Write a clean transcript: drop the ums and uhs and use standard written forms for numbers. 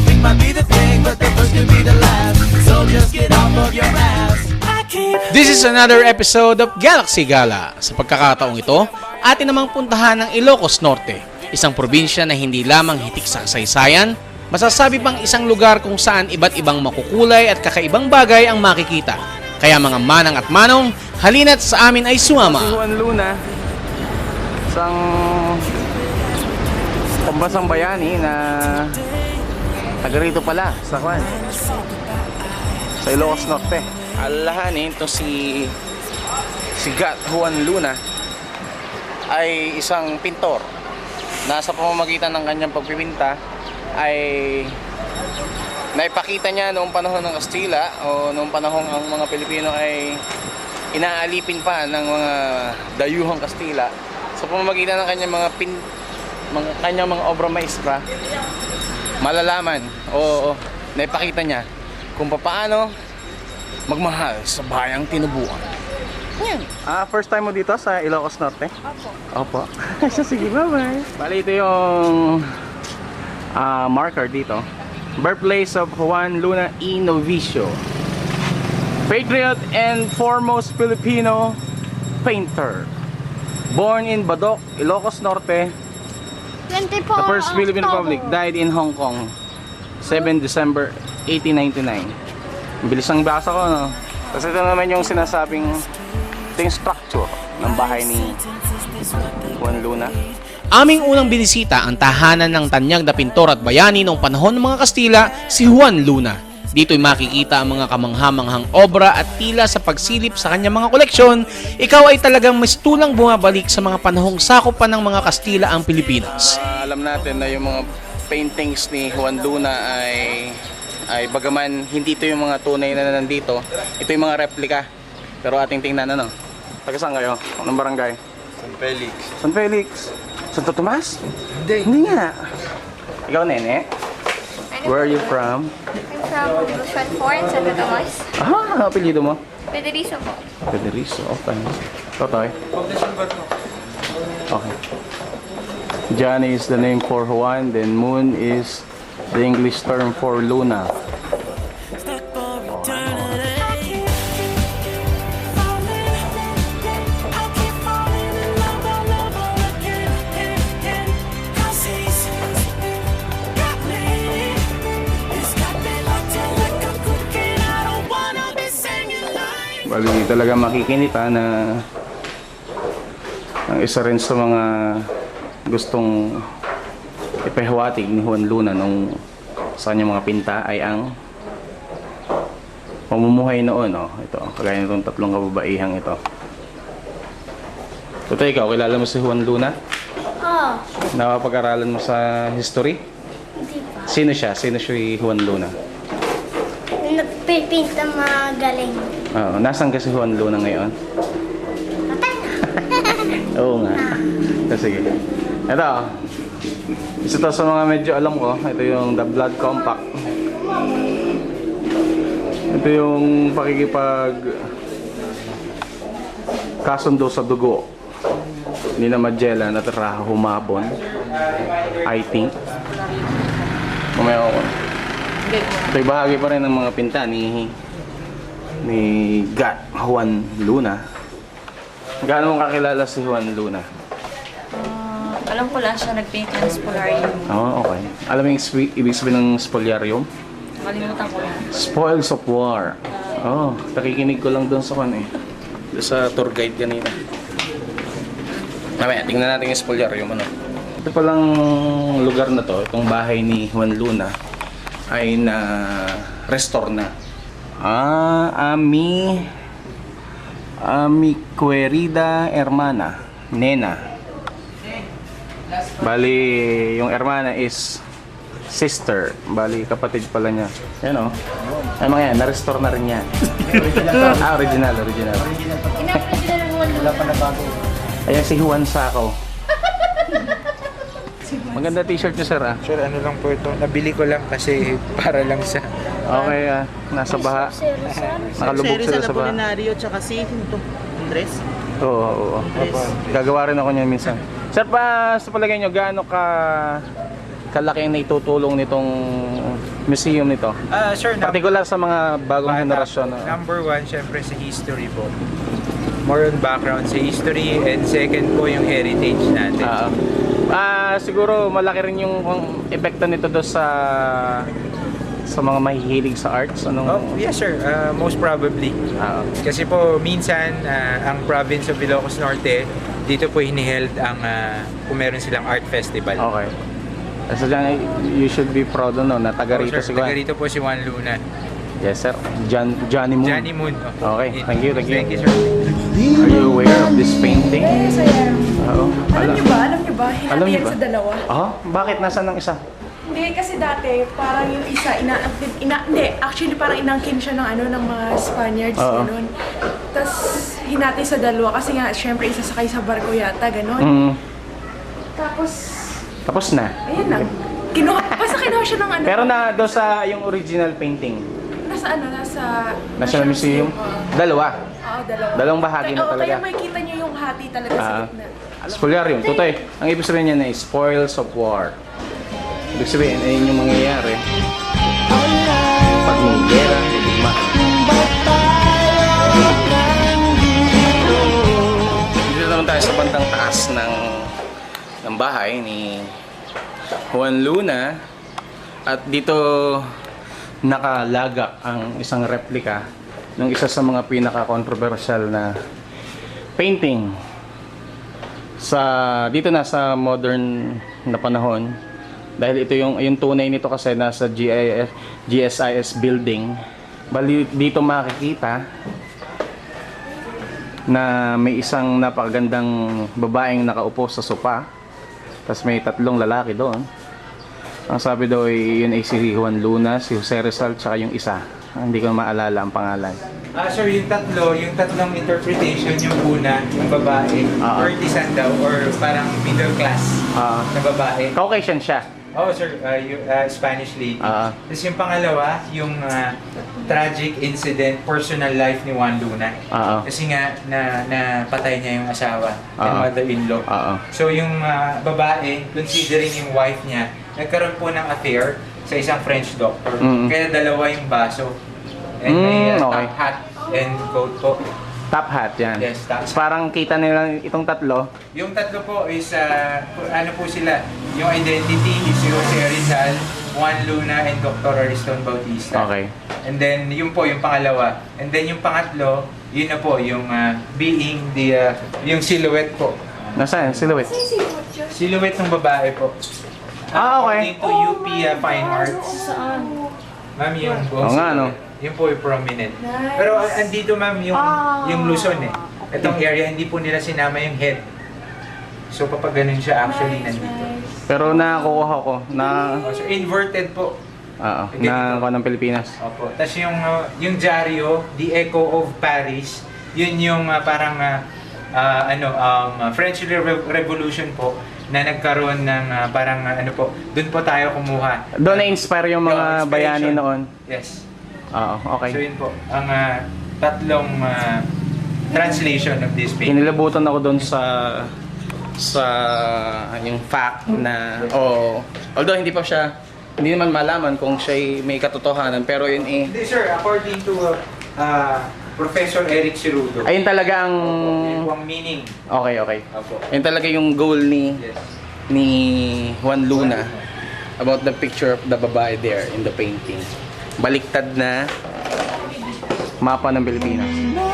Everything might be the thing, but the first could be the last. So just get off of your ass. This is another episode of Galaxy Gala. Sa pagkakataong ito, atin namang puntahan ng Ilocos Norte, isang probinsya na hindi lamang hitik sa kasaysayan, masasabi pang isang lugar kung saan iba't ibang makukulay at kakaibang bagay ang makikita. Kaya mga manang at manong, halina't sa amin ay sumama. Si Juan Luna, isang pambasang bayani na taga rito pala sa Juan, sa Ilocos Norte. Alalahanin ito si Gat Juan Luna ay isang pintor na sa pamamagitan ng kanyang pagpipinta ay naipakita niya noong panahon ng Kastila o noong panahon ang mga Pilipino ay inaalipin pa ng mga dayuhang Kastila. Sa pamamagitan ng kanyang kanyang mga obra maestra, malalaman o naipakita niya kung paano magmahal sa bayang tinubuan. Yan. First time mo dito sa Ilocos Norte? Opo. Sige, bye-bye. Bali, ito yung marker dito. Birthplace of Juan Luna y Novicio, patriot and foremost Filipino painter. Born in Badoc, Ilocos Norte, 24 the first Philippine October. Republic, died in Hong Kong, 7 December 1899. Bilis ang basa ko, no? Kasi ito naman yung sinasabing ito yung structure ng bahay ni Juan Luna. Aming unang binisita ang tahanan ng tanyag na pintor at bayani noong panahon ng mga Kastila, si Juan Luna. Dito'y makikita ang mga kamanghamanghang obra at tila sa pagsilip sa kanyang mga koleksyon, ikaw ay talagang mistulang bumabalik sa mga panahong sakop pa ng mga Kastila ang Pilipinas. Alam natin na yung mga paintings ni Juan Luna ay bagaman hindi ito yung mga tunay na nandito, ito yung mga replika. Pero ating tingnan, ano? Taga saan kayo? Anong barangay? San Felix. San Felix? Santo Tomas? Hindi nga. Ikaw, Nene? Where are you from? I'm from Luzon 4 in Santo Tomas. Ano apelyido mo? Pederizo po. Pederizo, okay. Totoy? Okay. Johnny is the name for Juan, then Moon is the English term for Luna. Bali talaga makikinita na ang isa rin sa mga gustong ipahiwatig ni Juan Luna nung sa kanyang mga pinta ay ang pamumuhay noon, no? Ito, kagaya nitong tatlong kababaihang ito. Tutoy, ikaw, kilala mo si Juan Luna? Oh, Napapag-aralan mo sa history? hindi pa. Sino siya? Sino si Juan Luna? Nagpipinta magaling. Oo, nasaan ka si Juan Luna ngayon? Patay na. Oo nga. Sige. Ito, isa to sa mga medyo alam ko. Ito yung The Blood Compact. Ito yung pakikipag kasundo sa dugo ni na Magellan at Raha Humabon, I think. Mamaya ako. Ito'y bahagi pa rin ng mga pinta ni Gat Juan Luna. Gaano mong kakilala si Juan Luna? Alam ko lang siya nag-paint ng spolarium. Oo, okay. Alam mo yung ibig sabihin ng spoliarium? Kalimutan ko lang. Spoils of War. Oh, nakikinig ko lang doon sa doon sa tour guide kanina. Mamaya, tingnan natin yung spoliarium. Ano? Ito palang lugar na to, itong bahay ni Juan Luna ay na-restore na. Ami Querida Hermana, Nena. Bali, yung hermana is sister. Bali, kapatid pala niya. Yan o. Ay mga yan, na-restore na rin yan. Original. Ina-original ng Juan Luna. Ayan si Juan Sacco. Maganda t-shirt niyo, sir, ah. Sir, ano lang po ito? Nabili ko lang kasi para lang sa... Okay, nasa baha. Nakalubog sila sa baha. Apolinario tsaka si Hinto Andres. Oo. Gagawa rin ako niyan minsan. Sir, pa sa palagay nyo, gaano kalaki ang naitutulong nitong museum nito? Sir, Particular sa mga bagong henerasyon. Number one, syempre sa history po. More on background sa history, and second po yung heritage natin. Siguro malaki rin yung epekto nito doon sa mga mahihilig sa arts. Yes sir, most probably. Kasi po minsan ang province of Ilocos Norte, dito po hiniheld ang kung meron silang art festival. Okay. So dyan, you should be proud na taga rito sir, si Juan. taga rito po si Juan Luna. Yes sir, Johnny Moon. Johnny Moon. Okay, thank you. Thank you sir. Are you aware of this painting? Yes, I am. Oo. Alam niyo ba? Hinati Alam niyo yan ba? sa dalawa. Bakit? Nasaan ang isa? Hindi, kasi dati, parang yung isa, hindi, actually parang inangkin siya ng mga Spaniards, Oo. gano'n. Tapos, hinati sa dalawa, kasi nga, syempre, isasakay sa barko yata, gano'n. Tapos na. Ayun lang. Basta kinuha siya ng Pero doon sa yung original painting, nasa National Museum, dalawa. Oo, dalawa. Dalawang bahagi na talaga. Kaya makikita niyo yung hati talaga sa gitna. Spoliarium, tutoy. Ang ibig sabihin niya na spoils of war. Ibig sabihin, ayun yung mangyayari pag may gera, luma. Dito naman tayo sa bandang taas ng bahay ni Juan Luna. At dito nakalagak ang isang replika ng isa sa mga pinaka-controversial na painting dito na sa modern na panahon, dahil ito yung tunay nito kasi nasa GSIS building. Bali dito makikita na may isang napakagandang babaeng nakaupo sa sopa, tapos may tatlong lalaki doon. Ang sabi daw ay yun ay si Juan Luna, si Jose Rizal, tsaka yung isa, hindi ko maalala ang pangalan. Sir, yung tatlong interpretation, yung una, yung babae, artisan daw, or parang middle class na babae. Caucasian siya. Sir, Spanish lady. Tapos yung pangalawa, yung tragic incident, personal life ni Juan Luna. Kasi nga, napatay niya yung asawa, yung mother-in-law. So yung babae, considering yung wife niya, nagkaroon po ng affair sa isang French doctor. Kaya dalawa yung baso. And may okay. top hat and coat po. Top hat, yan. Yes, top hat. Parang kita nila itong tatlo. Yung tatlo po is, ano po sila, yung identity is Jose Rizal, Juan Luna, and Dr. Ariston Bautista. Okay. And then, yun po, yung pangalawa. And then, yung pangatlo, yun na po, yung being the, yung silhouette po. Nasaan? Silhouette? Silhouette ng babae po. Okay. According to UP Fine Arts. Ma'am, yung buong Oo nga, no? Yun po yung prominent. Pero andito ma'am yung Luzon eh. Itong area, hindi po nila sinama yung head. So kapag ganun siya, actually nandito. Pero nakukuha ko na So inverted po. na ng Pilipinas. Opo. Tapos yung Diario, The Echo of Paris, yun yung parang French Revolution po, na nagkaroon ng parang doon po tayo kumuha. Doon na-inspire yung mga bayani noon. Yes. Okay. So yun po, ang tatlong translation of this painting. Kinilabutan ako doon sa yung fact na although hindi naman malaman kung siya may katotohanan, pero yun Hindi sir, according to Professor Eric Cirudo. ayun talaga ang Yun po ang meaning. okay. Opo. Yun talaga yung goal ni Juan Luna about the picture of the babae there in the painting. Baliktad na mapa ng Pilipinas.